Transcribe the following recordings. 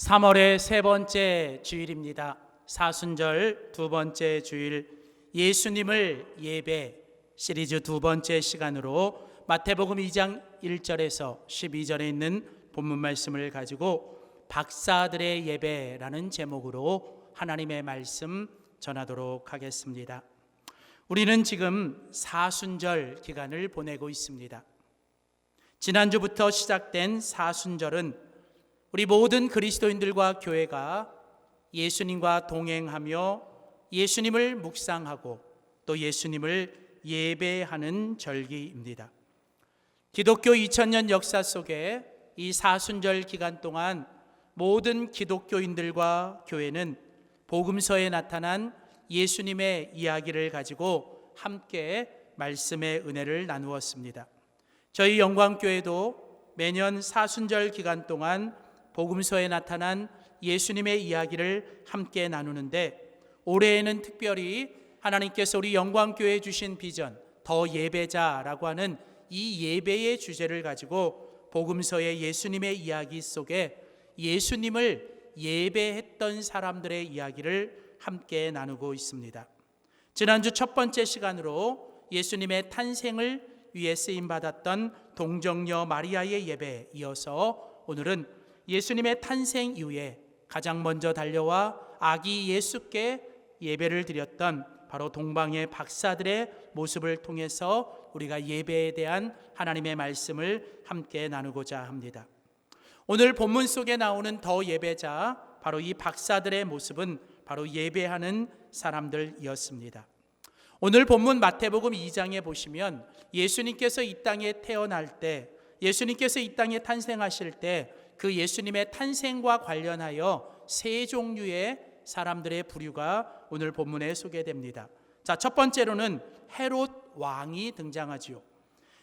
3월의 세 번째 주일입니다. 사순절 두 번째 주일, 예수님을 예배 시리즈 두 번째 시간으로 마태복음 2장 1절에서 12절에 있는 본문 말씀을 가지고 박사들의 예배라는 제목으로 하나님의 말씀 전하도록 하겠습니다. 우리는 지금 사순절 기간을 보내고 있습니다. 지난주부터 시작된 사순절은 우리 모든 그리스도인들과 교회가 예수님과 동행하며 예수님을 묵상하고 또 예수님을 예배하는 절기입니다. 기독교 2000년 역사 속에 이 사순절 기간 동안 모든 기독교인들과 교회는 복음서에 나타난 예수님의 이야기를 가지고 함께 말씀의 은혜를 나누었습니다. 저희 영광교회도 매년 사순절 기간 동안 복음서에 나타난 예수님의 이야기를 함께 나누는데, 올해에는 특별히 하나님께서 우리 영광교회에 주신 비전 더 예배자라고 하는 이 예배의 주제를 가지고 복음서의 예수님의 이야기 속에 예수님을 예배했던 사람들의 이야기를 함께 나누고 있습니다. 지난주 첫 번째 시간으로 예수님의 탄생을 위해 쓰임받았던 동정녀 마리아의 예배에 이어서 오늘은 예수님의 탄생 이후에 가장 먼저 달려와 아기 예수께 예배를 드렸던 바로 동방의 박사들의 모습을 통해서 우리가 예배에 대한 하나님의 말씀을 함께 나누고자 합니다. 오늘 본문 속에 나오는 더 예배자, 바로 이 박사들의 모습은 바로 예배하는 사람들이었습니다. 오늘 본문 마태복음 2장에 보시면 예수님께서 이 땅에 태어날 때, 예수님께서 이 땅에 탄생하실 때 그 예수님의 탄생과 관련하여 세 종류의 사람들의 부류가 오늘 본문에 소개됩니다. 자, 첫 번째로는 헤롯 왕이 등장하지요.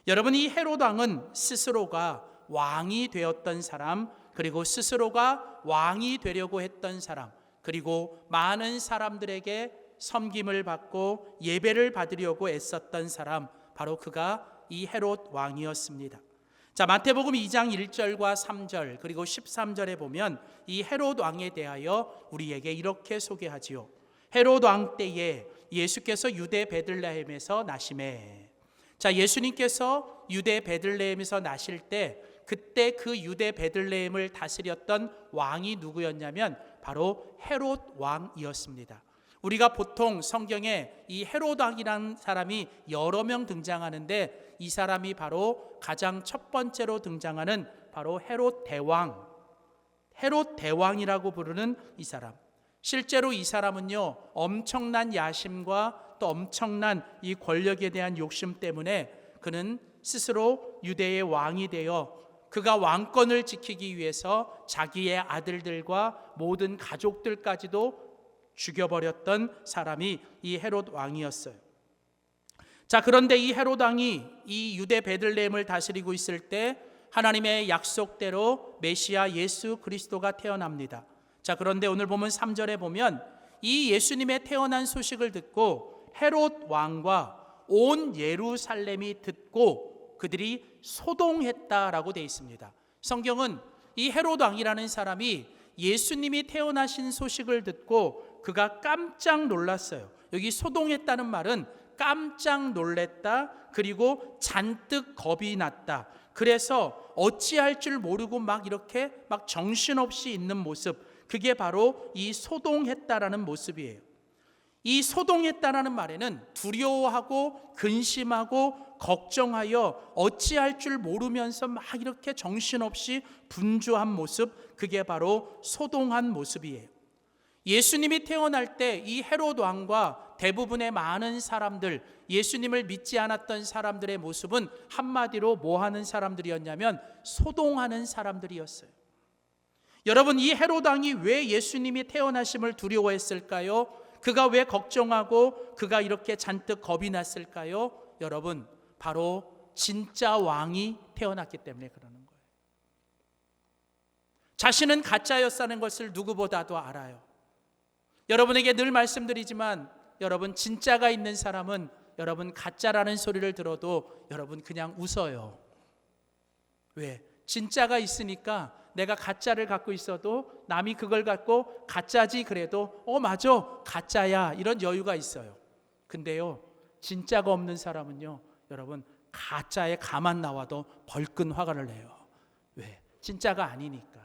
여러분, 이 헤롯 왕은 스스로가 왕이 되었던 사람, 그리고 스스로가 왕이 되려고 했던 사람, 그리고 많은 사람들에게 섬김을 받고 예배를 받으려고 애썼던 사람, 바로 그가 이 헤롯 왕이었습니다. 자, 마태복음 2장 1절과 3절 그리고 13절에 보면 이 헤롯 왕에 대하여 우리에게 이렇게 소개하지요. 헤롯 왕 때에 예수께서 유대 베들레헴에서 나시매. 자, 예수님께서 유대 베들레헴에서 나실 때 그때 그 유대 베들레헴을 다스렸던 왕이 누구였냐면 바로 헤롯 왕이었습니다. 우리가 보통 성경에 이 헤롯 왕이라는 사람이 여러 명 등장하는데, 이 사람이 바로 가장 첫 번째로 등장하는 바로 헤롯 대왕, 헤롯 대왕이라고 부르는 이 사람. 실제로 이 사람은요, 엄청난 야심과 또 엄청난 이 권력에 대한 욕심 때문에 그는 스스로 유대의 왕이 되어 그가 왕권을 지키기 위해서 자기의 아들들과 모든 가족들까지도 죽여버렸던 사람이 이 헤롯 왕이었어요. 자, 그런데 이 헤롯 왕이 이 유대 베들레헴을 다스리고 있을 때 하나님의 약속대로 메시아 예수 그리스도가 태어납니다. 자, 그런데 오늘 보면 3절에 보면 이 예수님의 태어난 소식을 듣고 헤롯 왕과 온 예루살렘이 듣고 그들이 소동했다라고 되어 있습니다. 성경은 이 헤롯 왕이라는 사람이 예수님이 태어나신 소식을 듣고 그가 깜짝 놀랐어요. 여기 소동했다는 말은 깜짝 놀랬다, 그리고 잔뜩 겁이 났다. 그래서 어찌할 줄 모르고 막 이렇게 막 정신없이 있는 모습, 그게 바로 이 소동했다라는 모습이에요. 이 소동했다라는 말에는 두려워하고 근심하고 걱정하여 어찌할 줄 모르면서 막 이렇게 정신없이 분주한 모습, 그게 바로 소동한 모습이에요. 예수님이 태어날 때 이 헤롯 왕과 대부분의 많은 사람들, 예수님을 믿지 않았던 사람들의 모습은 한마디로 뭐 하는 사람들이었냐면 소동하는 사람들이었어요. 여러분, 이 헤롯 왕이 왜 예수님이 태어나심을 두려워했을까요? 그가 왜 걱정하고 그가 이렇게 잔뜩 겁이 났을까요? 여러분, 바로 진짜 왕이 태어났기 때문에 그러는 거예요. 자신은 가짜였다는 것을 누구보다도 알아요. 여러분에게 늘 말씀드리지만, 여러분, 진짜가 있는 사람은 여러분 가짜라는 소리를 들어도 여러분 그냥 웃어요. 왜? 진짜가 있으니까 내가 가짜를 갖고 있어도 남이 그걸 갖고 가짜지 그래도 맞아 가짜야 이런 여유가 있어요. 근데요 진짜가 없는 사람은요 여러분 가짜에 가만 나와도 벌끈 화를 내요. 왜? 진짜가 아니니까.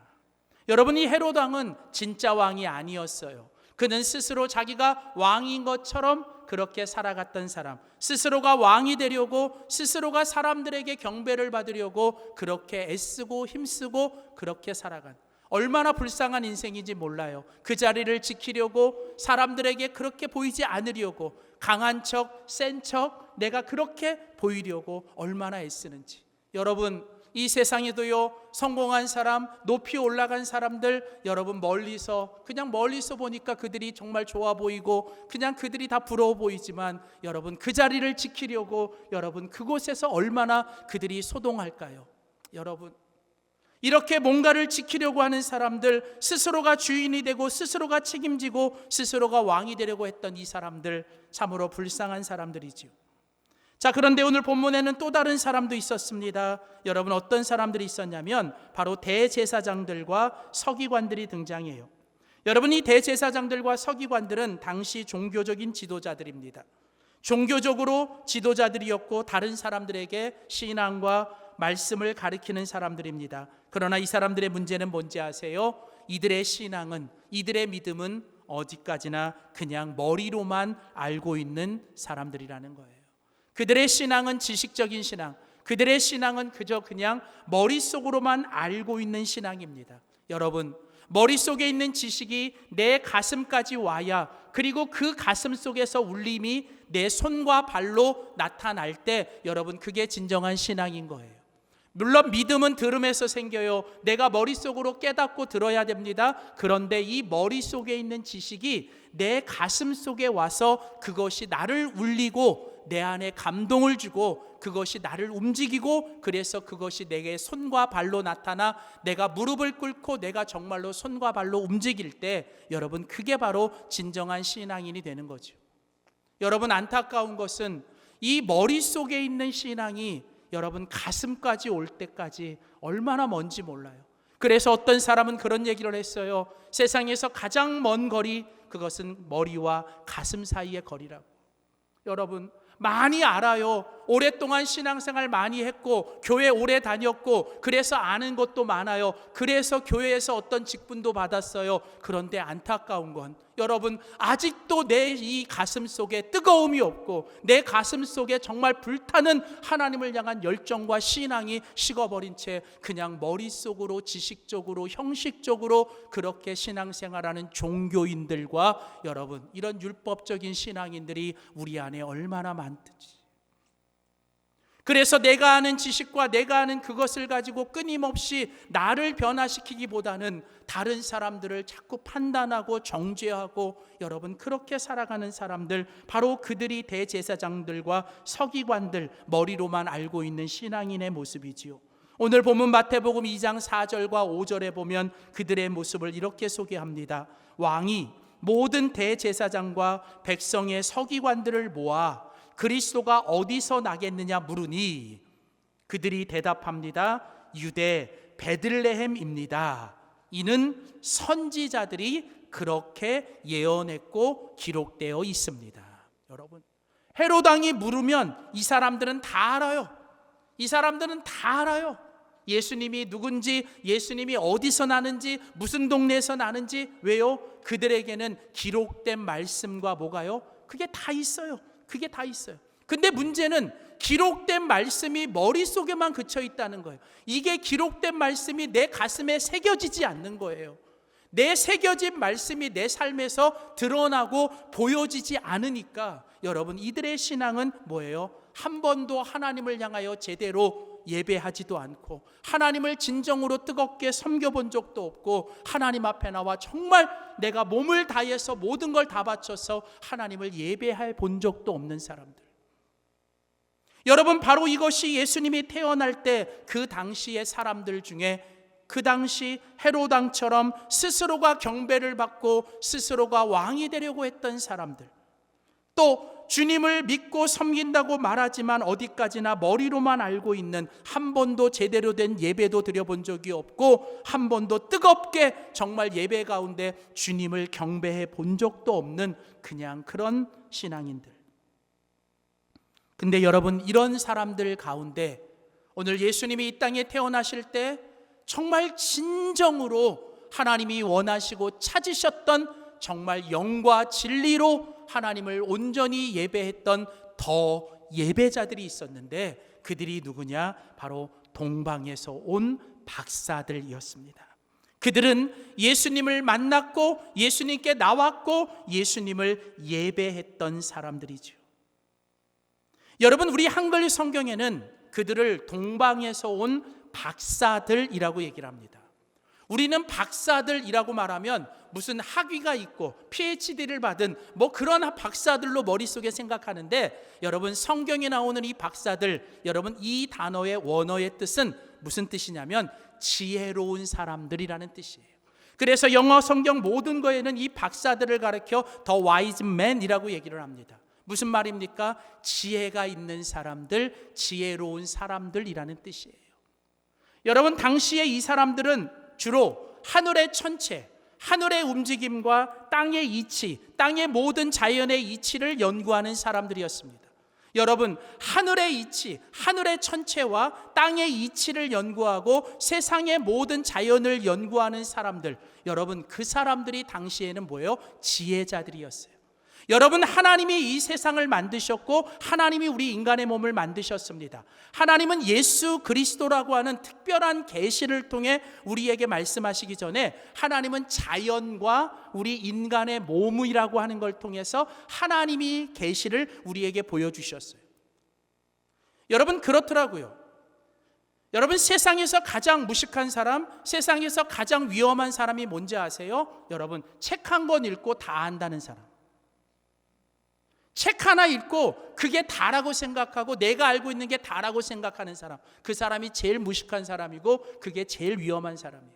여러분 이 헤롯 왕은 진짜 왕이 아니었어요. 그는 스스로 자기가 왕인 것처럼 그렇게 살아갔던 사람, 스스로가 왕이 되려고 스스로가 사람들에게 경배를 받으려고 그렇게 애쓰고 힘쓰고 그렇게 살아간, 얼마나 불쌍한 인생인지 몰라요. 그 자리를 지키려고 사람들에게 그렇게 보이지 않으려고 강한 척, 센 척, 내가 그렇게 보이려고 얼마나 애쓰는지. 여러분 이 세상에도요 성공한 사람, 높이 올라간 사람들 여러분 그냥 멀리서 보니까 그들이 정말 좋아 보이고 그냥 그들이 다 부러워 보이지만 여러분 그 자리를 지키려고 여러분 그곳에서 얼마나 그들이 소동할까요? 여러분 이렇게 뭔가를 지키려고 하는 사람들, 스스로가 주인이 되고 스스로가 책임지고 스스로가 왕이 되려고 했던 이 사람들 참으로 불쌍한 사람들이지요. 자, 그런데 오늘 본문에는 또 다른 사람도 있었습니다. 여러분 어떤 사람들이 있었냐면 바로 대제사장들과 서기관들이 등장해요. 여러분 이 대제사장들과 서기관들은 당시 종교적인 지도자들입니다. 종교적으로 지도자들이었고 다른 사람들에게 신앙과 말씀을 가르치는 사람들입니다. 그러나 이 사람들의 문제는 뭔지 아세요? 이들의 신앙은, 이들의 믿음은 어디까지나 그냥 머리로만 알고 있는 사람들이라는 거예요. 그들의 신앙은 지식적인 신앙, 그들의 신앙은 그저 그냥 머릿속으로만 알고 있는 신앙입니다. 여러분 머릿속에 있는 지식이 내 가슴까지 와야, 그리고 그 가슴 속에서 울림이 내 손과 발로 나타날 때 여러분 그게 진정한 신앙인 거예요. 물론 믿음은 들음에서 생겨요. 내가 머릿속으로 깨닫고 들어야 됩니다. 그런데 이 머릿속에 있는 지식이 내 가슴 속에 와서 그것이 나를 울리고 내 안에 감동을 주고 그것이 나를 움직이고, 그래서 그것이 내게 손과 발로 나타나 내가 무릎을 꿇고 내가 정말로 손과 발로 움직일 때 여러분 그게 바로 진정한 신앙인이 되는 거죠. 여러분 안타까운 것은 이 머릿속에 있는 신앙이 여러분 가슴까지 올 때까지 얼마나 먼지 몰라요. 그래서 어떤 사람은 그런 얘기를 했어요. 세상에서 가장 먼 거리, 그것은 머리와 가슴 사이의 거리라고. 여러분 많이 알아요. 오랫동안 신앙생활 많이 했고 교회 오래 다녔고 그래서 아는 것도 많아요. 그래서 교회에서 어떤 직분도 받았어요. 그런데 안타까운 건 여러분 아직도 내 이 가슴 속에 뜨거움이 없고 내 가슴 속에 정말 불타는 하나님을 향한 열정과 신앙이 식어버린 채 그냥 머릿속으로 지식적으로 형식적으로 그렇게 신앙생활하는 종교인들과 여러분 이런 율법적인 신앙인들이 우리 안에 얼마나 많든지. 그래서 내가 아는 지식과 내가 아는 그것을 가지고 끊임없이 나를 변화시키기보다는 다른 사람들을 자꾸 판단하고 정죄하고 여러분 그렇게 살아가는 사람들, 바로 그들이 대제사장들과 서기관들, 머리로만 알고 있는 신앙인의 모습이지요. 오늘 본문 마태복음 2장 4절과 5절에 보면 그들의 모습을 이렇게 소개합니다. 왕이 모든 대제사장과 백성의 서기관들을 모아 그리스도가 어디서 나겠느냐 물으니 그들이 대답합니다. 유대 베들레헴입니다. 이는 선지자들이 그렇게 예언했고 기록되어 있습니다. 여러분 헤롯 왕이 물으면 이 사람들은 다 알아요. 이 사람들은 다 알아요. 예수님이 누군지, 예수님이 어디서 나는지, 무슨 동네에서 나는지. 왜요? 그들에게는 기록된 말씀과 뭐가요? 그게 다 있어요. 그게 다 있어요. 근데 문제는 기록된 말씀이 머릿속에만 그쳐 있다는 거예요. 이게 기록된 말씀이 내 가슴에 새겨지지 않는 거예요. 내 새겨진 말씀이 내 삶에서 드러나고 보여지지 않으니까 여러분 이들의 신앙은 뭐예요? 한 번도 하나님을 향하여 제대로 예배하지도 않고 하나님을 진정으로 뜨겁게 섬겨본 적도 없고 하나님 앞에 나와 정말 내가 몸을 다해서 모든 걸 다 바쳐서 하나님을 예배해 본 적도 없는 사람들. 여러분 바로 이것이 예수님이 태어날 때 그 당시의 사람들 중에 그 당시 헤롯 왕처럼 스스로가 경배를 받고 스스로가 왕이 되려고 했던 사람들, 또 주님을 믿고 섬긴다고 말하지만 어디까지나 머리로만 알고 있는, 한 번도 제대로 된 예배도 드려본 적이 없고 한 번도 뜨겁게 정말 예배 가운데 주님을 경배해 본 적도 없는 그냥 그런 신앙인들. 근데 여러분, 이런 사람들 가운데 오늘 예수님이 이 땅에 태어나실 때 정말 진정으로 하나님이 원하시고 찾으셨던, 정말 영과 진리로 하나님을 온전히 예배했던 더 예배자들이 있었는데, 그들이 누구냐? 바로 동방에서 온 박사들이었습니다. 그들은 예수님을 만났고 예수님께 나왔고 예수님을 예배했던 사람들이죠. 여러분, 우리 한글 성경에는 그들을 동방에서 온 박사들이라고 얘기를 합니다. 우리는 박사들이라고 말하면 무슨 학위가 있고 PhD를 받은 그런 박사들로 머릿속에 생각하는데, 여러분, 성경에 나오는 이 박사들, 여러분, 이 단어의 원어의 뜻은 무슨 뜻이냐면 지혜로운 사람들이라는 뜻이에요. 그래서 영어 성경 모든 거에는 이 박사들을 가리켜 The wise men이라고 얘기를 합니다. 무슨 말입니까? 지혜가 있는 사람들, 지혜로운 사람들이라는 뜻이에요. 여러분, 당시에 이 사람들은 주로 하늘의 천체, 하늘의 움직임과 땅의 이치, 땅의 모든 자연의 이치를 연구하는 사람들이었습니다. 여러분, 하늘의 이치, 하늘의 천체와 땅의 이치를 연구하고 세상의 모든 자연을 연구하는 사람들, 여러분, 그 사람들이 당시에는 뭐예요? 지혜자들이었어요. 여러분, 하나님이 이 세상을 만드셨고 하나님이 우리 인간의 몸을 만드셨습니다. 하나님은 예수 그리스도라고 하는 특별한 계시를 통해 우리에게 말씀하시기 전에 하나님은 자연과 우리 인간의 몸이라고 하는 걸 통해서 하나님이 계시를 우리에게 보여주셨어요. 여러분, 그렇더라고요. 여러분, 세상에서 가장 무식한 사람, 세상에서 가장 위험한 사람이 뭔지 아세요? 여러분, 책 한 권 읽고 다 안다는 사람. 책 하나 읽고 그게 다라고 생각하고 내가 알고 있는 게 다라고 생각하는 사람, 그 사람이 제일 무식한 사람이고 그게 제일 위험한 사람이에요.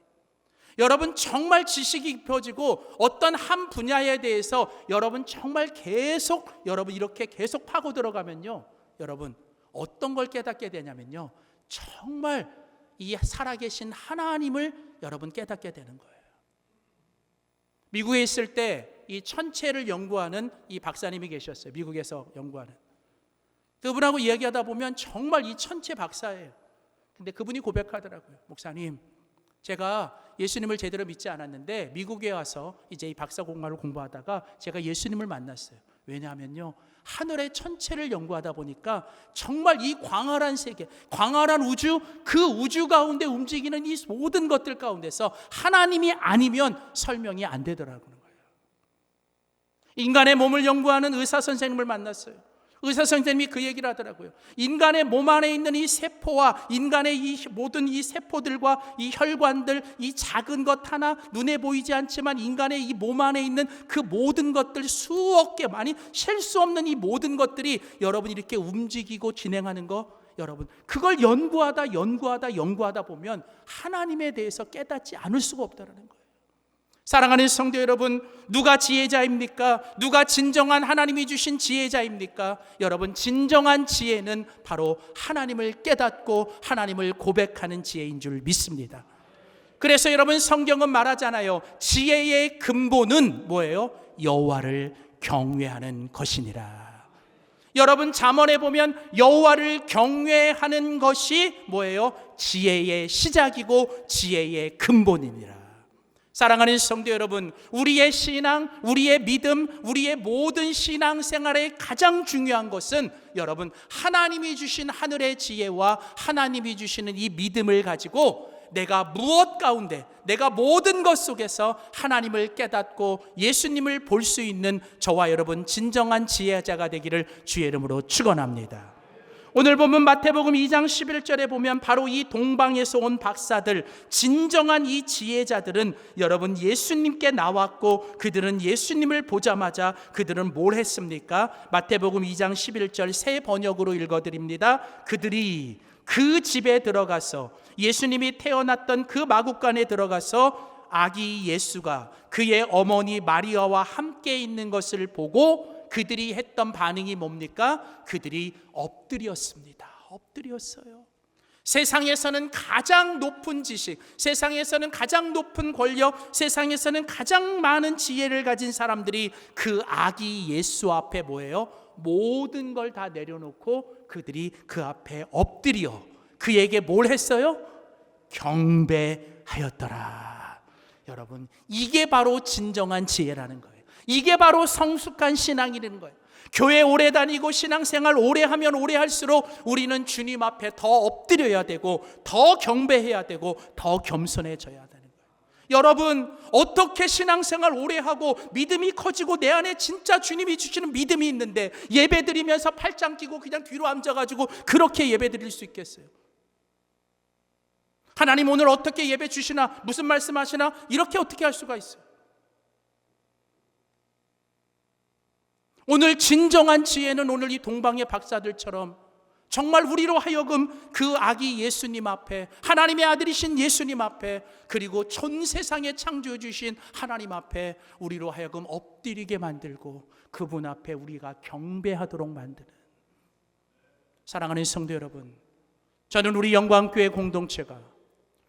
여러분, 정말 지식이 깊어지고 어떤 한 분야에 대해서 여러분 정말 계속 여러분 이렇게 계속 파고 들어가면요, 여러분 어떤 걸 깨닫게 되냐면요, 정말 이 살아계신 하나님을 여러분 깨닫게 되는 거예요. 미국에 있을 때 이 천체를 연구하는 이 박사님이 계셨어요. 미국에서 연구하는. 그분하고 이야기하다 보면 정말 이 천체 박사예요. 근데 그분이 고백하더라고요. 목사님, 제가 예수님을 제대로 믿지 않았는데 미국에 와서 이제 이 박사 공부를 공부하다가 제가 예수님을 만났어요. 왜냐하면요, 하늘의 천체를 연구하다 보니까 정말 이 광활한 세계, 광활한 우주, 그 우주 가운데 움직이는 이 모든 것들 가운데서 하나님이 아니면 설명이 안 되더라고요. 인간의 몸을 연구하는 의사 선생님을 만났어요. 의사 선생님이 그 얘기를 하더라고요. 인간의 몸 안에 있는 이 세포와 인간의 이 모든 이 세포들과 이 혈관들, 이 작은 것 하나, 눈에 보이지 않지만 인간의 이 몸 안에 있는 그 모든 것들, 수억 개, 많이 셀 수 없는 이 모든 것들이 여러분 이렇게 움직이고 진행하는 거, 여러분 그걸 연구하다 보면 하나님에 대해서 깨닫지 않을 수가 없다는 거예요. 사랑하는 성도 여러분, 누가 지혜자입니까? 누가 진정한 하나님이 주신 지혜자입니까? 여러분, 진정한 지혜는 바로 하나님을 깨닫고 하나님을 고백하는 지혜인 줄 믿습니다. 그래서 여러분, 성경은 말하잖아요. 지혜의 근본은 뭐예요? 여호와를 경외하는 것이니라. 여러분, 잠언에 보면 여호와를 경외하는 것이 뭐예요? 지혜의 시작이고 지혜의 근본이니라. 사랑하는 성도 여러분, 우리의 신앙, 우리의 믿음, 우리의 모든 신앙생활의 가장 중요한 것은 여러분 하나님이 주신 하늘의 지혜와 하나님이 주시는 이 믿음을 가지고 내가 무엇 가운데, 내가 모든 것 속에서 하나님을 깨닫고 예수님을 볼 수 있는 저와 여러분 진정한 지혜자가 되기를 주의 이름으로 축원합니다. 오늘 보면 마태복음 2장 11절에 보면 바로 이 동방에서 온 박사들, 진정한 이 지혜자들은 여러분 예수님께 나왔고 그들은 예수님을 보자마자 그들은 뭘 했습니까? 마태복음 2장 11절 새 번역으로 읽어드립니다. 그들이 그 집에 들어가서, 예수님이 태어났던 그 마구간에 들어가서 아기 예수가 그의 어머니 마리아와 함께 있는 것을 보고 그들이 했던 반응이 뭡니까? 그들이 엎드렸습니다. 엎드렸어요. 세상에서는 가장 높은 지식, 세상에서는 가장 높은 권력, 세상에서는 가장 많은 지혜를 가진 사람들이 그 아기 예수 앞에 뭐예요? 모든 걸 다 내려놓고 그들이 그 앞에 엎드려 그에게 뭘 했어요? 경배하였더라. 여러분, 이게 바로 진정한 지혜라는 거예요. 이게 바로 성숙한 신앙이라는 거예요. 교회 오래 다니고 신앙생활 오래 하면 오래 할수록 우리는 주님 앞에 더 엎드려야 되고 더 경배해야 되고 더 겸손해져야 되는 거예요. 여러분, 어떻게 신앙생활 오래 하고 믿음이 커지고 내 안에 진짜 주님이 주시는 믿음이 있는데 예배 드리면서 팔짱 끼고 그냥 뒤로 앉아가지고 그렇게 예배 드릴 수 있겠어요? 하나님 오늘 어떻게 예배 주시나, 무슨 말씀하시나, 이렇게 어떻게 할 수가 있어요? 오늘 진정한 지혜는 오늘 이 동방의 박사들처럼 정말 우리로 하여금 그 아기 예수님 앞에, 하나님의 아들이신 예수님 앞에, 그리고 전 세상에 창조해 주신 하나님 앞에 우리로 하여금 엎드리게 만들고 그분 앞에 우리가 경배하도록 만드는, 사랑하는 성도 여러분, 저는 우리 영광교회 공동체가,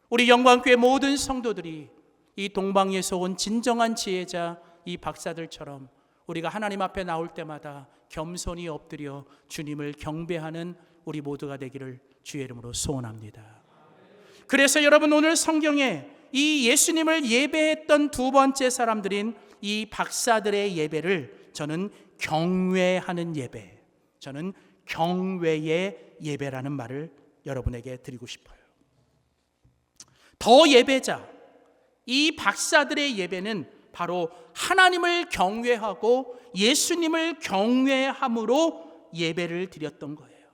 우리 영광교회 모든 성도들이 이 동방에서 온 진정한 지혜자 이 박사들처럼 우리가 하나님 앞에 나올 때마다 겸손히 엎드려 주님을 경배하는 우리 모두가 되기를 주의 이름으로 소원합니다. 그래서 여러분, 오늘 성경에 이 예수님을 예배했던 두 번째 사람들인 이 박사들의 예배를 저는 경외하는 예배, 저는 경외의 예배라는 말을 여러분에게 드리고 싶어요. 더 예배자, 이 박사들의 예배는 바로 하나님을 경외하고 예수님을 경외함으로 예배를 드렸던 거예요.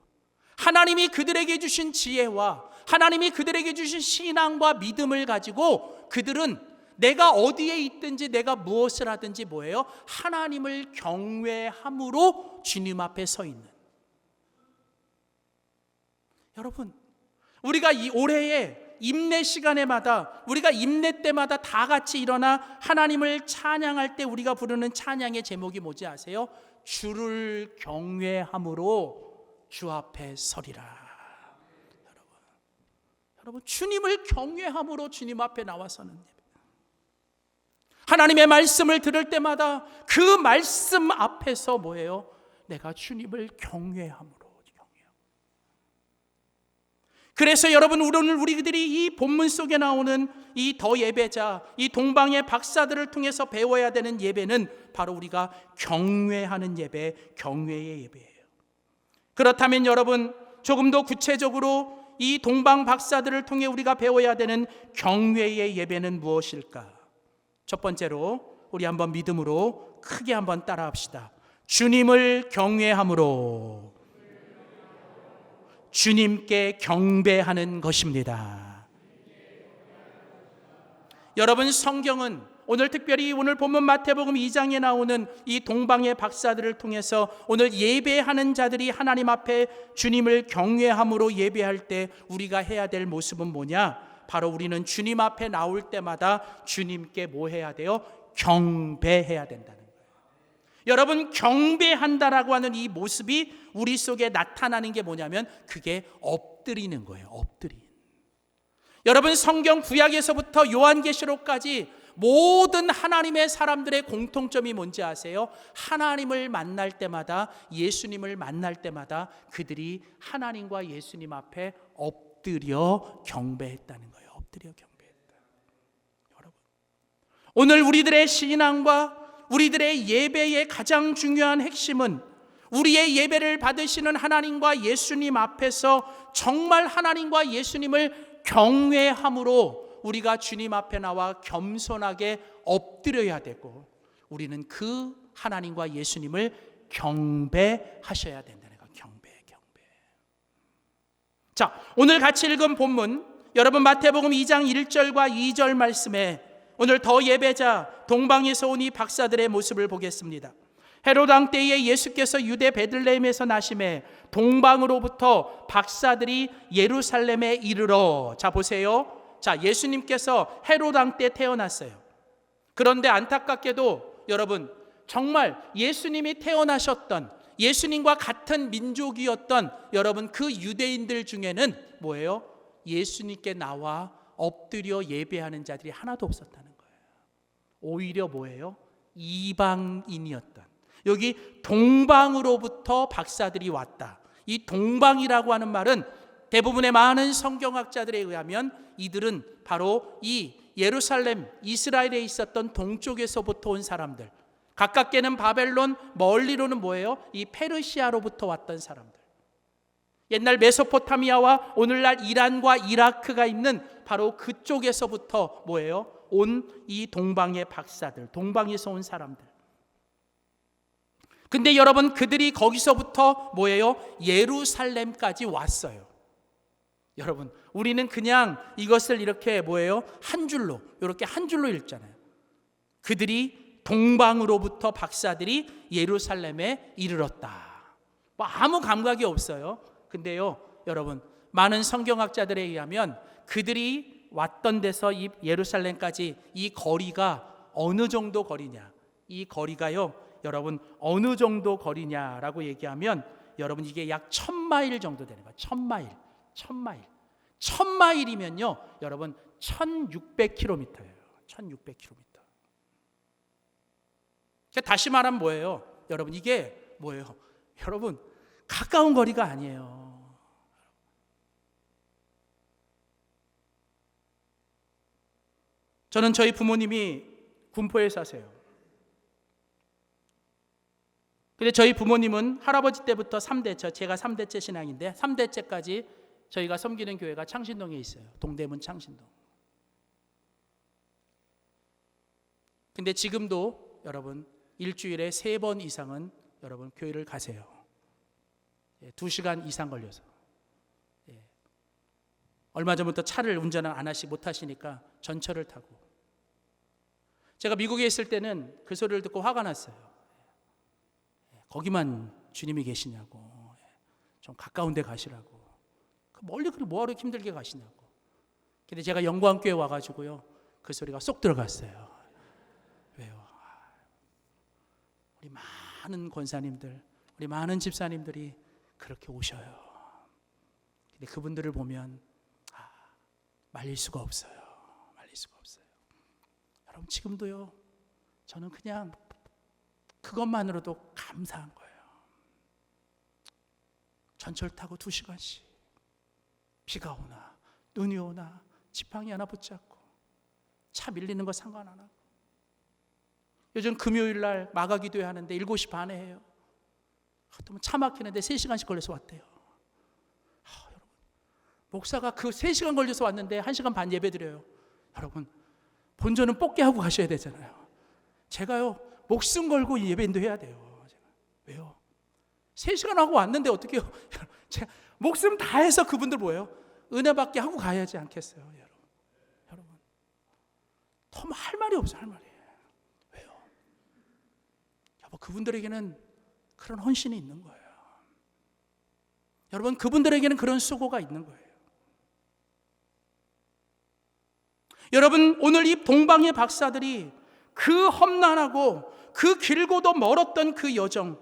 하나님이 그들에게 주신 지혜와 하나님이 그들에게 주신 신앙과 믿음을 가지고 그들은 내가 어디에 있든지 내가 무엇을 하든지 뭐예요? 하나님을 경외함으로 주님 앞에 서 있는. 여러분, 우리가 이 올해에 임내 시간에마다, 우리가 임내 때마다 다 같이 일어나 하나님을 찬양할 때 우리가 부르는 찬양의 제목이 뭔지 아세요? 주를 경외함으로 주 앞에 서리라. 여러분, 주님을 경외함으로 주님 앞에 나와서는 예배. 하나님의 말씀을 들을 때마다 그 말씀 앞에서 뭐예요? 내가 주님을 경외함으로. 그래서 여러분, 오늘 우리들이 이 본문 속에 나오는 이 더 예배자, 이 동방의 박사들을 통해서 배워야 되는 예배는 바로 우리가 경외하는 예배, 경외의 예배예요. 그렇다면 여러분, 조금 더 구체적으로 이 동방 박사들을 통해 우리가 배워야 되는 경외의 예배는 무엇일까? 첫 번째로 우리 한번 믿음으로 크게 한번 따라합시다. 주님을 경외함으로 주님께 경배하는 것입니다. 여러분, 성경은 오늘 특별히 오늘 본문 마태복음 2장에 나오는 이 동방의 박사들을 통해서 오늘 예배하는 자들이 하나님 앞에 주님을 경외함으로 예배할 때 우리가 해야 될 모습은 뭐냐? 바로 우리는 주님 앞에 나올 때마다 주님께 뭐 해야 돼요? 경배해야 된다는 거예요. 여러분, 경배한다라고 하는 이 모습이 우리 속에 나타나는 게 뭐냐면 그게 엎드리는 거예요. 엎드림. 여러분, 성경 구약에서부터 요한계시록까지 모든 하나님의 사람들의 공통점이 뭔지 아세요? 하나님을 만날 때마다, 예수님을 만날 때마다 그들이 하나님과 예수님 앞에 엎드려 경배했다는 거예요. 엎드려 경배했다. 여러분, 오늘 우리들의 신앙과 우리들의 예배의 가장 중요한 핵심은 우리의 예배를 받으시는 하나님과 예수님 앞에서 정말 하나님과 예수님을 경외함으로 우리가 주님 앞에 나와 겸손하게 엎드려야 되고, 우리는 그 하나님과 예수님을 경배하셔야 된다는 거. 경배. 자, 오늘 같이 읽은 본문, 여러분 마태복음 2장 1절과 2절 말씀에 오늘 더 예배자 동방에서 온 이 박사들의 모습을 보겠습니다. 헤롯 왕 때에 예수께서 유대 베들레헴에서 나심에 동방으로부터 박사들이 예루살렘에 이르러, 자 보세요. 자, 예수님께서 헤롯 왕 때 태어났어요. 그런데 안타깝게도 여러분, 정말 예수님이 태어나셨던 예수님과 같은 민족이었던 여러분 그 유대인들 중에는 뭐예요? 예수님께 나와 엎드려 예배하는 자들이 하나도 없었다는 거예요. 오히려 뭐예요? 이방인이었던, 여기 동방으로부터 박사들이 왔다. 이 동방이라고 하는 말은 대부분의 많은 성경학자들에 의하면 이들은 바로 이 예루살렘, 이스라엘에 있었던 동쪽에서부터 온 사람들, 가깝게는 바벨론, 멀리로는 뭐예요? 이 페르시아로부터 왔던 사람들. 옛날 메소포타미아와 오늘날 이란과 이라크가 있는 바로 그쪽에서부터 뭐예요? 온 이 동방의 박사들, 동방에서 온 사람들. 근데 여러분 그들이 거기서부터 뭐예요? 예루살렘까지 왔어요. 여러분 우리는 그냥 이것을 이렇게 뭐예요? 한 줄로, 이렇게 한 줄로 읽잖아요. 그들이 동방으로부터 박사들이 예루살렘에 이르렀다. 뭐 아무 감각이 없어요. 근데요 여러분, 많은 성경학자들에 의하면 그들이 왔던 데서 이 예루살렘까지 이 거리가 어느 정도 거리냐, 이 거리가요 여러분 어느 정도 거리냐라고 얘기하면 여러분 이게 약 1000마일 정도 되는 거예요. 1000마일이면요 여러분 1600km예요. 1600km. 다시 말하면 뭐예요? 여러분 이게 뭐예요? 여러분 가까운 거리가 아니에요. 저는 저희 부모님이 군포에 사세요. 근데 저희 부모님은 할아버지 때부터 3대째, 제가 3대째 신앙인데 3대째까지 저희가 섬기는 교회가 창신동에 있어요. 동대문 창신동. 근데 지금도 여러분 일주일에 3번 이상은 여러분 교회를 가세요. 2시간 이상 걸려서. 얼마 전부터 차를 운전을 못 하시니까 전철을 타고. 제가 미국에 있을 때는 그 소리를 듣고 화가 났어요. 거기만 주님이 계시냐고, 좀 가까운 데 가시라고, 멀리 그리 뭐하러 힘들게 가시냐고. 근데 제가 영광교회 와가지고요 그 소리가 쏙 들어갔어요. 왜요? 우리 많은 권사님들, 우리 많은 집사님들이 그렇게 오셔요. 근데 그분들을 보면 말릴 수가 없어요. 말릴 수가 없어요. 여러분 지금도요 저는 그냥 그것만으로도 감사한 거예요. 전철 타고 2시간씩 비가 오나 눈이 오나 지팡이 하나 붙잡고 차 밀리는 거 상관 안 하고. 요즘 금요일 날 마가 기도회 하는데 7시 반에 해요. 또 차 막히는데 3시간씩 걸려서 왔대요. 여러분 목사가 그 3시간 걸려서 왔는데 1시간 반 예배 드려요. 여러분 본전은 뽑게 하고 가셔야 되잖아요. 제가요 목숨 걸고 예배인도 해야 돼요. 제가. 왜요? 3시간 하고 왔는데 어떻게 해요? 제가 목숨 다해서 그분들 뭐예요? 은혜 받게 하고 가야지 않겠어요? 여러분 더 할 말이 없어요. 할 말이. 왜요? 여보 그분들에게는 그런 헌신이 있는 거예요. 여러분 그분들에게는 그런 수고가 있는 거예요. 여러분 오늘 이 동방의 박사들이 그 험난하고 그 길고도 멀었던 그 여정,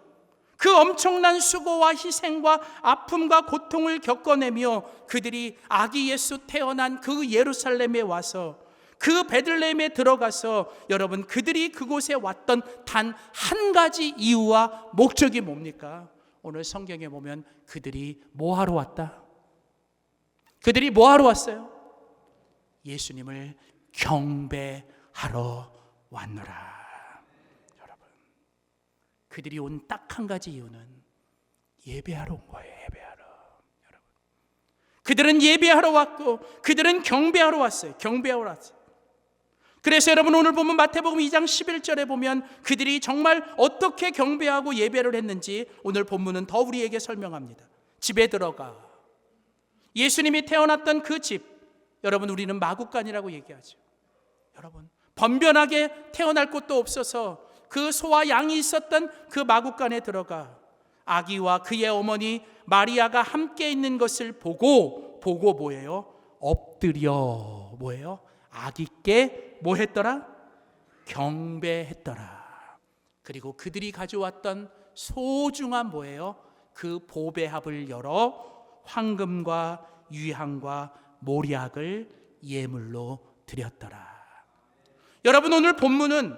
그 엄청난 수고와 희생과 아픔과 고통을 겪어내며 그들이 아기 예수 태어난 그 예루살렘에 와서 그 베들레헴에 들어가서 여러분 그들이 그곳에 왔던 단 한 가지 이유와 목적이 뭡니까? 오늘 성경에 보면 그들이 뭐 하러 왔다? 그들이 뭐 하러 왔어요? 예수님을 경배하러 왔노라. 여러분 그들이 온 딱 한 가지 이유는 예배하러 온 거예요. 예배하러. 여러분 그들은 예배하러 왔고 그들은 경배하러 왔어요. 경배하러 왔어요. 그래서 여러분 오늘 보면 마태복음 2장 11절에 보면 그들이 정말 어떻게 경배하고 예배를 했는지 오늘 본문은 더 우리에게 설명합니다. 집에 들어가. 예수님이 태어났던 그 집, 여러분 우리는 마구간이라고 얘기하죠. 여러분 번변하게 태어날 곳도 없어서 그 소와 양이 있었던 그 마구간에 들어가 아기와 그의 어머니 마리아가 함께 있는 것을 보고 뭐예요? 엎드려 뭐예요? 아기께 뭐 했더라? 경배했더라. 그리고 그들이 가져왔던 소중한 뭐예요? 그 보배합을 열어 황금과 유향과 모략을 예물로 드렸더라. 여러분, 오늘 본문은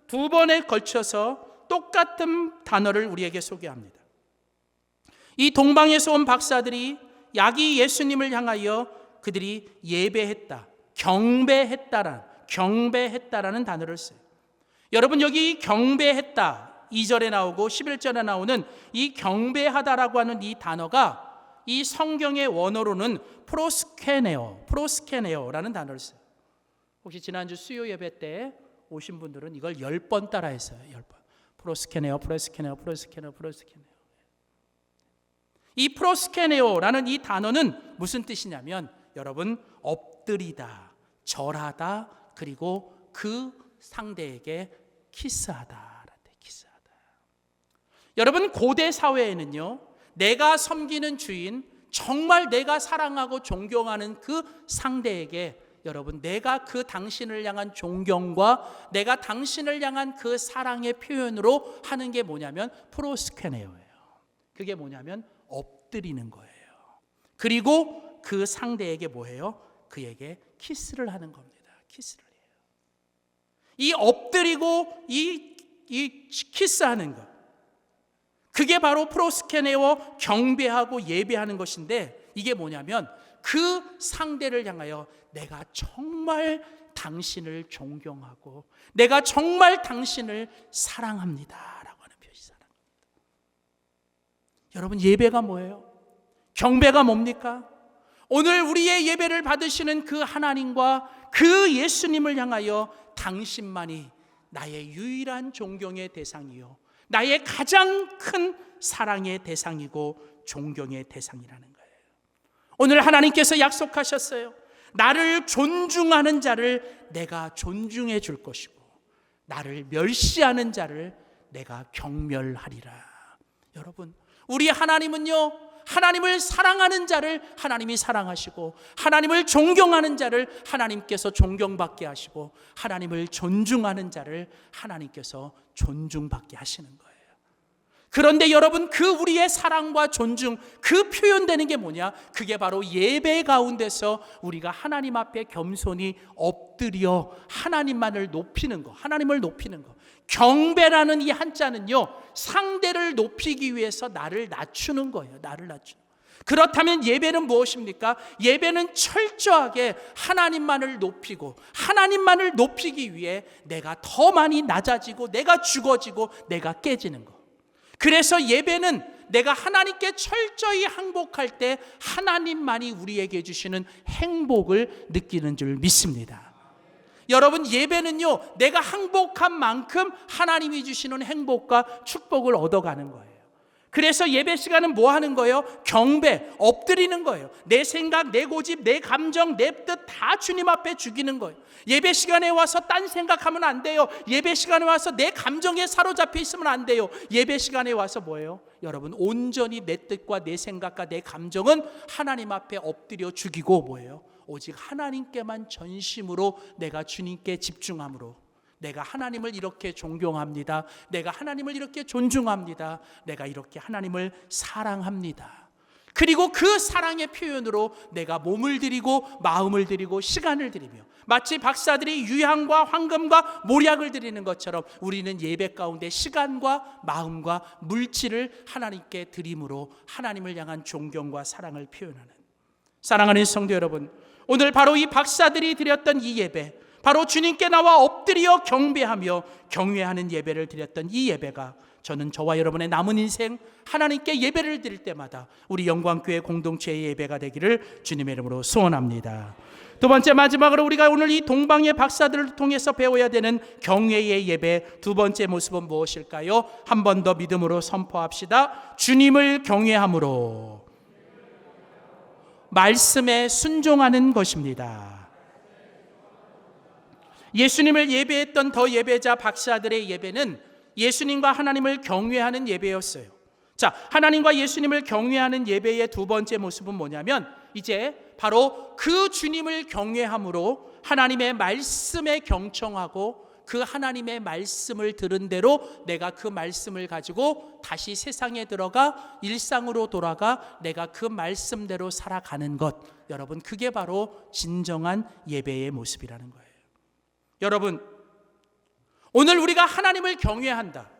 두 번에 걸쳐서 똑같은 단어를 우리에게 소개합니다. 이 동방에서 온 박사들이 야기 예수님을 향하여 그들이 예배했다, 경배했다라는 단어를 써요. 여러분, 여기 경배했다 2절에 나오고 11절에 나오는 이 경배하다라고 하는 이 단어가 이 성경의 원어로는 프로스케네오라는 단어를 써요. 혹시 지난주 수요 예배 때 오신 분들은 이걸 10번 따라했어요. 10번. 프로스케네오. 이 프로스케네오라는 이 단어는 무슨 뜻이냐면 여러분, 엎드리다, 절하다, 그리고 그 상대에게 키스하다. 여러분, 고대 사회에는요, 내가 섬기는 주인, 정말 내가 사랑하고 존경하는 그 상대에게 여러분, 내가 그 당신을 향한 존경과 내가 당신을 향한 그 사랑의 표현으로 하는 게 뭐냐면 프로스케네오예요. 그게 뭐냐면 엎드리는 거예요. 그리고 그 상대에게 뭐예요? 그에게 키스를 하는 겁니다. 키스를 해요. 이 엎드리고 이 키스하는 것, 그게 바로 프로스케네오, 경배하고 예배하는 것인데, 이게 뭐냐면 그 상대를 향하여 내가 정말 당신을 존경하고 내가 정말 당신을 사랑합니다 라고 하는 표시, 사랑합니다. 여러분, 예배가 뭐예요? 경배가 뭡니까? 오늘 우리의 예배를 받으시는 그 하나님과 그 예수님을 향하여 당신만이 나의 유일한 존경의 대상이요, 나의 가장 큰 사랑의 대상이고 존경의 대상이라는 거예요. 오늘 하나님께서 약속하셨어요. 나를 존중하는 자를 내가 존중해 줄 것이고 나를 멸시하는 자를 내가 경멸하리라. 여러분, 우리 하나님은요, 하나님을 사랑하는 자를 하나님이 사랑하시고 하나님을 존경하는 자를 하나님께서 존경받게 하시고 하나님을 존중하는 자를 하나님께서 존중받게 하시는 거예요. 그런데 여러분, 그 우리의 사랑과 존중, 그 표현되는 게 뭐냐? 그게 바로 예배 가운데서 우리가 하나님 앞에 겸손히 엎드려 하나님만을 높이는 거, 하나님을 높이는 거. 경배라는 이 한자는요, 상대를 높이기 위해서 나를 낮추는 거예요. 나를 낮추는 거. 그렇다면 예배는 무엇입니까? 예배는 철저하게 하나님만을 높이고 하나님만을 높이기 위해 내가 더 많이 낮아지고 내가 죽어지고 내가 깨지는 거. 그래서 예배는 내가 하나님께 철저히 항복할 때 하나님만이 우리에게 주시는 행복을 느끼는 줄 믿습니다. 여러분, 예배는요, 내가 항복한 만큼 하나님이 주시는 행복과 축복을 얻어가는 거예요. 그래서 예배 시간은 뭐 하는 거예요? 경배, 엎드리는 거예요. 내 생각, 내 고집, 내 감정, 내 뜻 다 주님 앞에 죽이는 거예요. 예배 시간에 와서 딴 생각하면 안 돼요. 예배 시간에 와서 내 감정에 사로잡혀 있으면 안 돼요. 예배 시간에 와서 뭐예요? 여러분, 온전히 내 뜻과 내 생각과 내 감정은 하나님 앞에 엎드려 죽이고 뭐예요? 오직 하나님께만 전심으로 내가 주님께 집중함으로 내가 하나님을 이렇게 존경합니다. 내가 하나님을 이렇게 존중합니다. 내가 이렇게 하나님을 사랑합니다. 그리고 그 사랑의 표현으로 내가 몸을 드리고 마음을 드리고 시간을 드리며 마치 박사들이 유향과 황금과 모략을 드리는 것처럼 우리는 예배 가운데 시간과 마음과 물질을 하나님께 드림으로 하나님을 향한 존경과 사랑을 표현하는, 사랑하는 성도 여러분, 오늘 바로 이 박사들이 드렸던 이 예배, 바로 주님께 나와 엎드려 경배하며 경외하는 예배를 드렸던 이 예배가 저는 저와 여러분의 남은 인생 하나님께 예배를 드릴 때마다 우리 영광교회 공동체의 예배가 되기를 주님의 이름으로 소원합니다. 두 번째, 마지막으로 우리가 오늘 이 동방의 박사들을 통해서 배워야 되는 경외의 예배 두 번째 모습은 무엇일까요? 한 번 더 믿음으로 선포합시다. 주님을 경외함으로 말씀에 순종하는 것입니다. 예수님을 예배했던 더 예배자 박사들의 예배는 예수님과 하나님을 경외하는 예배였어요. 자, 하나님과 예수님을 경외하는 예배의 두 번째 모습은 뭐냐면 이제 바로 그 주님을 경외함으로 하나님의 말씀에 경청하고 그 하나님의 말씀을 들은 대로 내가 그 말씀을 가지고 다시 세상에 들어가 일상으로 돌아가 내가 그 말씀대로 살아가는 것, 여러분 그게 바로 진정한 예배의 모습이라는 거예요. 여러분, 오늘 우리가 하나님을 경외한다,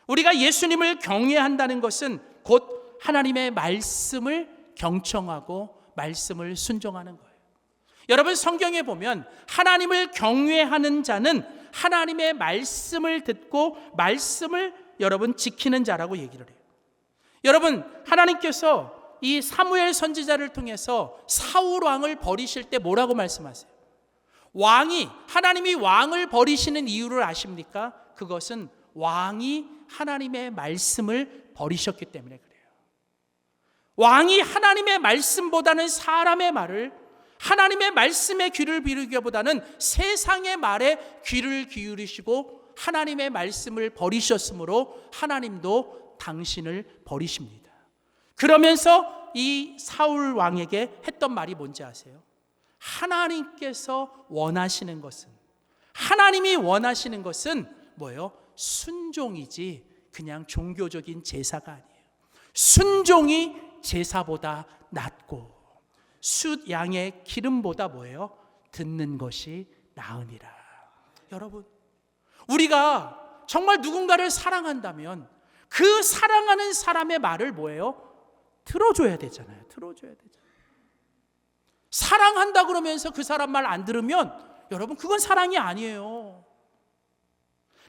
우리가 예수님을 경외한다는 것은 곧 하나님의 말씀을 경청하고 말씀을 순종하는 거예요. 여러분, 성경에 보면 하나님을 경외하는 자는 하나님의 말씀을 듣고 말씀을 여러분 지키는 자라고 얘기를 해요. 여러분, 하나님께서 이 사무엘 선지자를 통해서 사울 왕을 버리실 때 뭐라고 말씀하세요? 하나님이 왕을 버리시는 이유를 아십니까? 그것은 왕이 하나님의 말씀을 버리셨기 때문에 그래요. 왕이 하나님의 말씀보다는 사람의 말을, 하나님의 말씀에 귀를 기울이기보다는 세상의 말에 귀를 기울이시고 하나님의 말씀을 버리셨으므로 하나님도 당신을 버리십니다. 그러면서 이 사울 왕에게 했던 말이 뭔지 아세요? 하나님께서 원하시는 것은, 하나님이 원하시는 것은 뭐예요? 순종이지 그냥 종교적인 제사가 아니에요. 순종이 제사보다 낫고 숫 양의 기름보다 뭐예요? 듣는 것이 나으니라. 여러분, 우리가 정말 누군가를 사랑한다면 그 사랑하는 사람의 말을 뭐예요? 들어줘야 되잖아요. 들어줘야 되잖아요. 사랑한다 그러면서 그 사람 말 안 들으면 여러분 그건 사랑이 아니에요.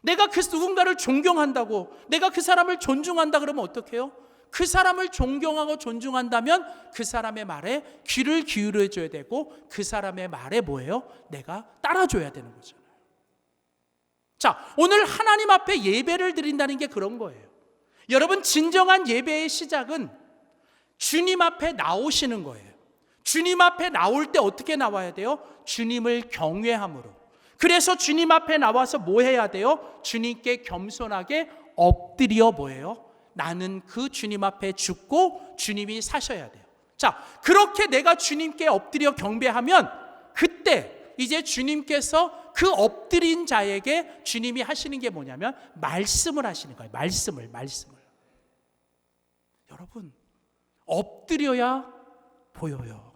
내가 그 누군가를 존경한다고, 내가 그 사람을 존중한다 그러면 어떻게 해요? 그 사람을 존경하고 존중한다면 그 사람의 말에 귀를 기울여줘야 되고 그 사람의 말에 뭐예요? 내가 따라줘야 되는 거잖아요. 자, 오늘 하나님 앞에 예배를 드린다는 게 그런 거예요. 여러분, 진정한 예배의 시작은 주님 앞에 나오시는 거예요. 주님 앞에 나올 때 어떻게 나와야 돼요? 주님을 경외함으로. 그래서 주님 앞에 나와서 뭐 해야 돼요? 주님께 겸손하게 엎드려 뭐예요? 나는 그 주님 앞에 죽고 주님이 사셔야 돼요. 자, 그렇게 내가 주님께 엎드려 경배하면 그때 이제 주님께서 그 엎드린 자에게 주님이 하시는 게 뭐냐면 말씀을 하시는 거예요. 말씀을. 여러분, 엎드려야 보여요.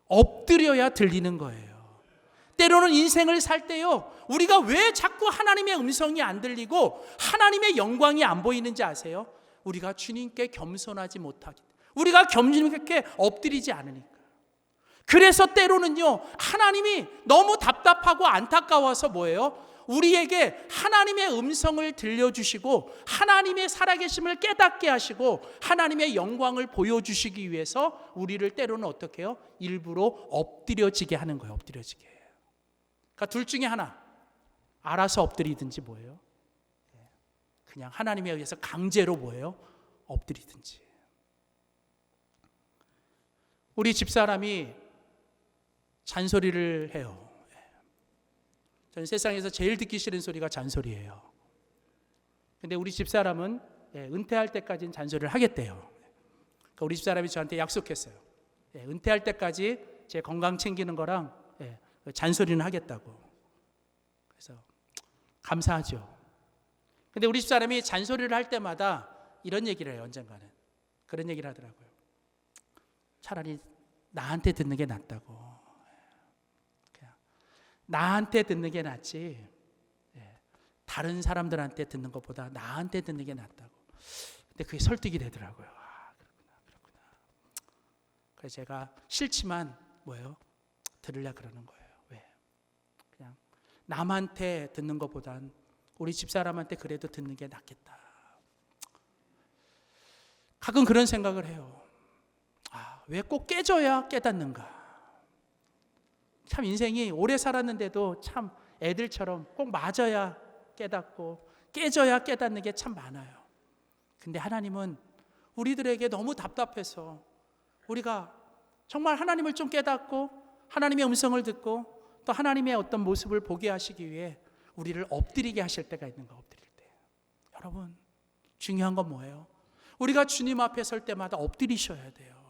엎드려야 들리는 거예요. 때로는 인생을 살 때요, 우리가 왜 자꾸 하나님의 음성이 안 들리고 하나님의 영광이 안 보이는지 아세요? 우리가 주님께 겸손하지 못하기, 우리가 주님께 엎드리지 않으니까. 그래서 때로는요, 하나님이 너무 답답하고 안타까워서 뭐예요? 우리에게 하나님의 음성을 들려주시고 하나님의 살아계심을 깨닫게 하시고 하나님의 영광을 보여주시기 위해서 우리를 때로는 어떻게 해요? 일부러 엎드려지게 하는 거예요. 엎드려지게. 그러니까 둘 중에 하나, 알아서 엎드리든지 뭐예요? 그냥 하나님에 의해서 강제로 뭐예요? 엎드리든지. 우리 집사람이 잔소리를 해요. 전 세상에서 제일 듣기 싫은 소리가 잔소리예요. 근데 우리 집사람은 은퇴할 때까지는 잔소리를 하겠대요. 그러니까 우리 집사람이 저한테 약속했어요. 은퇴할 때까지 제 건강 챙기는 거랑 잔소리는 하겠다고. 그래서 감사하죠. 근데 우리 집사람이 잔소리를 할 때마다 이런 얘기를 해요. 언젠가는 그런 얘기를 하더라고요. 차라리 나한테 듣는 게 낫다고. 그냥 나한테 듣는 게 낫지 다른 사람들한테 듣는 것보다 나한테 듣는 게 낫다고. 근데 그게 설득이 되더라고요. 그렇구나. 그래서 제가 싫지만 뭐예요? 들으려 그러는 거예요. 왜? 그냥 남한테 듣는 것보단 우리 집사람한테 그래도 듣는 게 낫겠다. 가끔 그런 생각을 해요. 왜 꼭 깨져야 깨닫는가? 참 인생이 오래 살았는데도 참 애들처럼 꼭 맞아야 깨닫고 깨져야 깨닫는 게 참 많아요. 근데 하나님은 우리들에게 너무 답답해서 우리가 정말 하나님을 좀 깨닫고 하나님의 음성을 듣고 또 하나님의 어떤 모습을 보게 하시기 위해 우리를 엎드리게 하실 때가 있는 거. 엎드릴 때. 여러분, 중요한 건 뭐예요? 우리가 주님 앞에 설 때마다 엎드리셔야 돼요.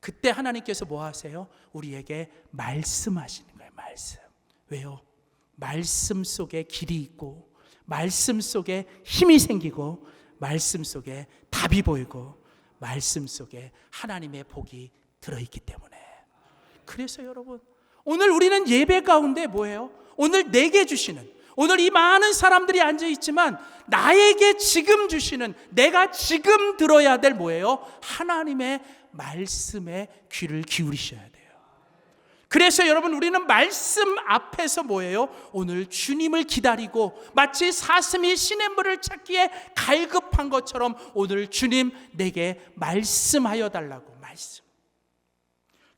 그때 하나님께서 뭐 하세요? 우리에게 말씀하시는 거예요. 말씀. 왜요? 말씀 속에 길이 있고, 말씀 속에 힘이 생기고, 말씀 속에 답이 보이고, 말씀 속에 하나님의 복이 들어있기 때문에. 그래서 여러분, 오늘 우리는 예배 가운데 뭐예요? 오늘 내게 주시는, 오늘 이 많은 사람들이 앉아있지만 나에게 지금 주시는, 내가 지금 들어야 될 뭐예요? 하나님의 말씀에 귀를 기울이셔야 돼요. 그래서 여러분, 우리는 말씀 앞에서 뭐예요? 오늘 주님을 기다리고, 마치 사슴이 시냇물을 찾기에 갈급한 것처럼 오늘 주님 내게 말씀하여 달라고. 말씀.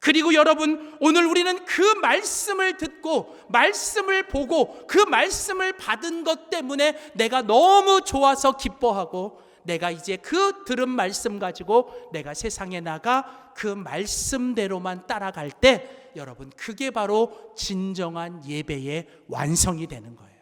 그리고 여러분, 오늘 우리는 그 말씀을 듣고, 말씀을 보고, 그 말씀을 받은 것 때문에 내가 너무 좋아서 기뻐하고, 내가 이제 그 들은 말씀 가지고 내가 세상에 나가 그 말씀대로만 따라갈 때, 여러분, 그게 바로 진정한 예배의 완성이 되는 거예요.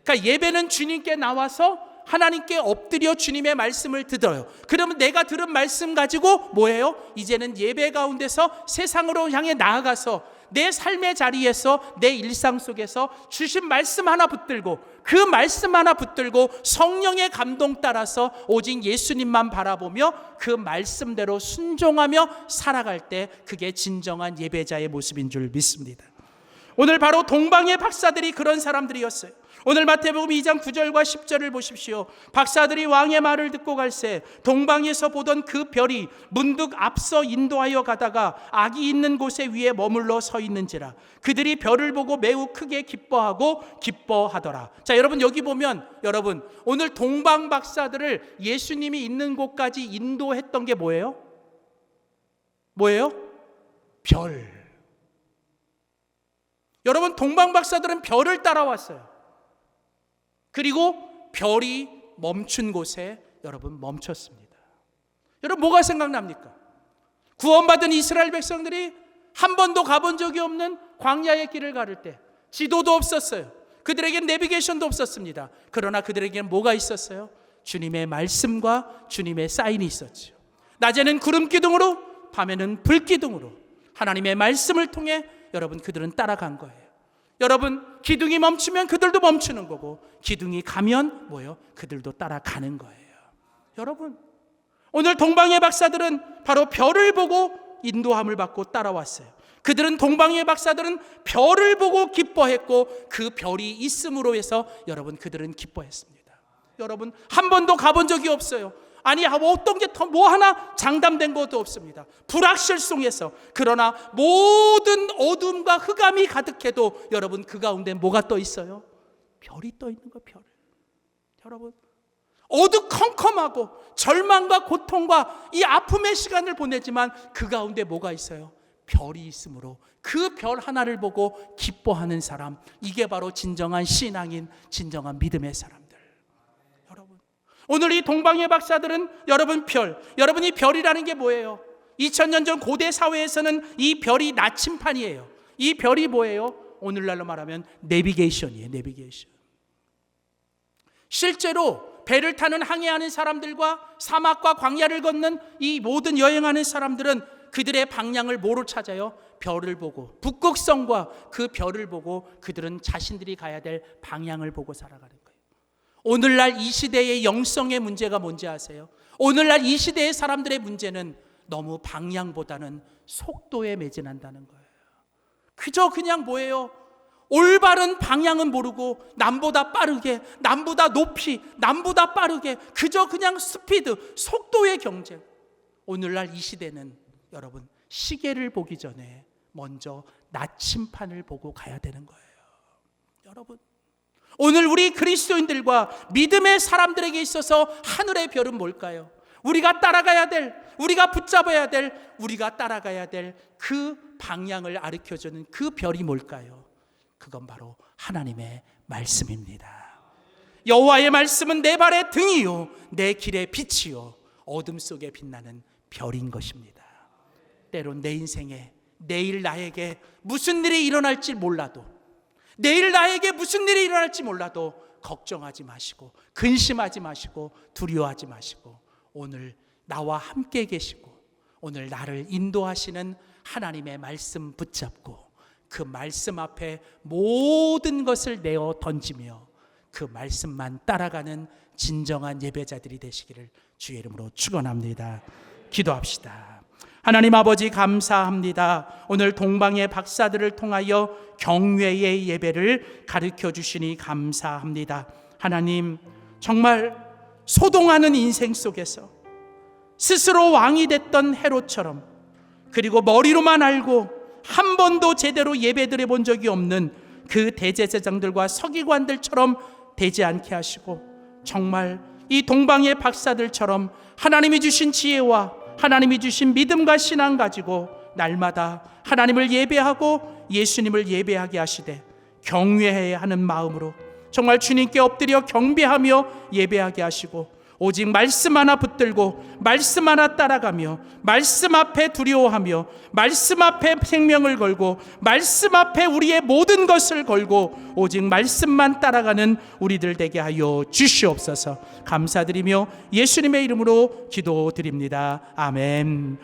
그러니까 예배는 주님께 나와서 하나님께 엎드려 주님의 말씀을 들어요. 그러면 내가 들은 말씀 가지고 뭐예요? 이제는 예배 가운데서 세상으로 향해 나아가서 내 삶의 자리에서, 내 일상 속에서 주신 말씀 하나 붙들고, 그 말씀 하나 붙들고 성령의 감동 따라서 오직 예수님만 바라보며 그 말씀대로 순종하며 살아갈 때, 그게 진정한 예배자의 모습인 줄 믿습니다. 오늘 바로 동방의 박사들이 그런 사람들이었어요. 오늘 마태복음 2장 9절과 10절을 보십시오. 박사들이 왕의 말을 듣고 갈새 동방에서 보던 그 별이 문득 앞서 인도하여 가다가 악이 있는 곳에 위에 머물러 서 있는지라. 그들이 별을 보고 매우 크게 기뻐하고 기뻐하더라. 자, 여러분, 여기 보면 여러분, 오늘 동방 박사들을 예수님이 있는 곳까지 인도했던 게 뭐예요? 뭐예요? 별. 여러분, 동방 박사들은 별을 따라왔어요. 그리고 별이 멈춘 곳에 여러분 멈췄습니다. 여러분, 뭐가 생각납니까? 구원받은 이스라엘 백성들이 한 번도 가본 적이 없는 광야의 길을 가를 때 지도도 없었어요. 그들에겐 내비게이션도 없었습니다. 그러나 그들에게는 뭐가 있었어요? 주님의 말씀과 주님의 사인이 있었죠. 낮에는 구름 기둥으로, 밤에는 불 기둥으로 하나님의 말씀을 통해 여러분, 그들은 따라간 거예요. 여러분, 기둥이 멈추면 그들도 멈추는 거고, 기둥이 가면 뭐예요? 그들도 따라가는 거예요. 여러분, 오늘 동방의 박사들은 바로 별을 보고 인도함을 받고 따라왔어요. 그들은, 동방의 박사들은 별을 보고 기뻐했고, 그 별이 있음으로 해서 여러분, 그들은 기뻐했습니다. 여러분, 한 번도 가본 적이 없어요. 아니, 어떤 게 뭐 하나 장담된 것도 없습니다. 불확실성에서. 그러나 모든 어둠과 흑암이 가득해도 여러분, 그 가운데 뭐가 떠 있어요? 별이 떠 있는 거예요. 별. 여러분, 어두컴컴하고 절망과 고통과 이 아픔의 시간을 보내지만 그 가운데 뭐가 있어요? 별이 있으므로 그 별 하나를 보고 기뻐하는 사람, 이게 바로 진정한 신앙인, 진정한 믿음의 사람들. 오늘 이 동방의 박사들은 여러분, 별. 여러분, 이 별이라는 게 뭐예요? 2000년 전 고대 사회에서는 이 별이 나침판이에요. 이 별이 뭐예요? 오늘날로 말하면 내비게이션이에요. 내비게이션. 실제로 배를 타는 항해하는 사람들과 사막과 광야를 걷는 이 모든 여행하는 사람들은 그들의 방향을 뭐로 찾아요? 별을 보고, 북극성과 그 별을 보고 그들은 자신들이 가야 될 방향을 보고 살아가는 거예요. 오늘날 이 시대의 영성의 문제가 뭔지 아세요? 오늘날 이 시대의 사람들의 문제는 너무 방향보다는 속도에 매진한다는 거예요. 그저 그냥 뭐예요? 올바른 방향은 모르고 남보다 빠르게, 남보다 높이, 남보다 빠르게, 그저 그냥 스피드, 속도의 경쟁. 오늘날 이 시대는 여러분, 시계를 보기 전에 먼저 나침판을 보고 가야 되는 거예요. 여러분, 오늘 우리 그리스도인들과 믿음의 사람들에게 있어서 하늘의 별은 뭘까요? 우리가 따라가야 될, 우리가 붙잡아야 될, 우리가 따라가야 될 그 방향을 가르쳐주는 그 별이 뭘까요? 그건 바로 하나님의 말씀입니다. 여호와의 말씀은 내 발의 등이요 내 길의 빛이요 어둠 속에 빛나는 별인 것입니다. 때론 내 인생에 내일 나에게 무슨 일이 일어날지 몰라도, 내일 나에게 무슨 일이 일어날지 몰라도 걱정하지 마시고, 근심하지 마시고, 두려워하지 마시고, 오늘 나와 함께 계시고 오늘 나를 인도하시는 하나님의 말씀 붙잡고 그 말씀 앞에 모든 것을 내어 던지며 그 말씀만 따라가는 진정한 예배자들이 되시기를 주의 이름으로 축원합니다. 기도합시다. 하나님 아버지 감사합니다. 오늘 동방의 박사들을 통하여 경외의 예배를 가르쳐 주시니 감사합니다. 하나님, 정말 소동하는 인생 속에서 스스로 왕이 됐던 헤롯처럼, 그리고 머리로만 알고 한 번도 제대로 예배드려 본 적이 없는 그 대제사장들과 서기관들처럼 되지 않게 하시고, 정말 이 동방의 박사들처럼 하나님이 주신 지혜와 하나님이 주신 믿음과 신앙 가지고 날마다 하나님을 예배하고 예수님을 예배하게 하시되, 경외해야 하는 마음으로 정말 주님께 엎드려 경배하며 예배하게 하시고, 오직 말씀 하나 붙들고 말씀 하나 따라가며 말씀 앞에 두려워하며 말씀 앞에 생명을 걸고 말씀 앞에 우리의 모든 것을 걸고 오직 말씀만 따라가는 우리들 되게 하여 주시옵소서. 감사드리며 예수님의 이름으로 기도드립니다. 아멘.